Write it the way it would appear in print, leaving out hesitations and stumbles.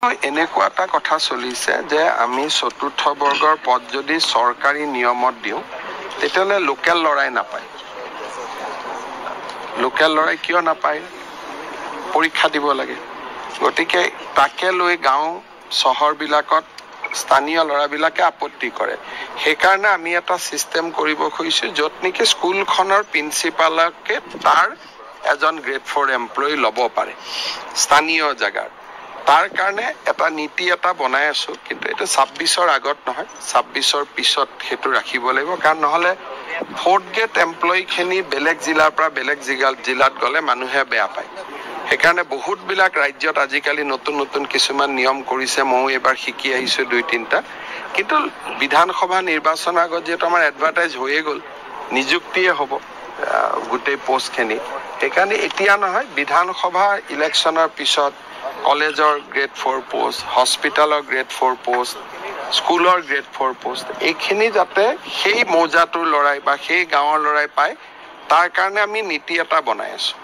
এনেকুৱা এটা কথা চলিছে যে আমি চতুৰ্থ বৰ্গৰ পদ যদি চৰকাৰী নিয়মত দিওঁ তেতিয়াহ'লে লোকেল লৰাই নাপায়। লোকেল লৰাই কিয় নাপায়? পৰীক্ষা দিব লাগে। গতিকে তাকে লৈ গাঁও চহৰবিলাকত স্থানীয় ল'ৰাবিলাকে আপত্তি কৰে। সেইকাৰণে আমি এটা চিষ্টেম কৰিব খুজিছোঁ য'ত নেকি স্কুলখনৰ প্ৰিন্সিপালকে তাৰ এজন গ্ৰেড 4 এমপ্লয়ী ল'ব পাৰে স্থানীয় জেগাৰ। তাৰ কাৰণে এটা নীতি এটা বনাই আছো, কিন্তু এটা 26ৰ আগত নহয়, 26ৰ পিছত সেইটো ৰাখিব লাগিব। কাৰণ নহ'লে 4th গ্ৰেড এমপ্লয়ীখিনি বেলেগ জিলাৰ পৰা বেলেগ জিলাত গ'লে মানুহে বেয়া পায়। সেইকাৰণে বহুতবিলাক ৰাজ্যত আজিকালি নতুন নতুন কিছুমান নিয়ম কৰিছে। ময়ো এইবাৰ শিকি আহিছোঁ 2-3টা। কিন্তু বিধানসভা নিৰ্বাচনৰ আগত যিহেতু আমাৰ এডভাৰটাইজ হৈয়ে গ'ল, নিযুক্তিয়ে হ'ব গোটেই পোষ্টখিনি। সেইকাৰণে এতিয়া নহয়, বিধানসভা ইলেকশ্যনৰ পিছত কলেজৰ গ্ৰেড 4 পোষ্ট, হস্পিটেলৰ গ্ৰেড 4 পোষ্ট, স্কুলৰ গ্ৰেড 4 পোষ্ট, এইখিনি যাতে সেই মৌজাটোৰ ল'ৰাই বা সেই গাঁৱৰ ল'ৰাই পায়, তাৰ কাৰণে আমি নীতি এটা বনাই আছোঁ।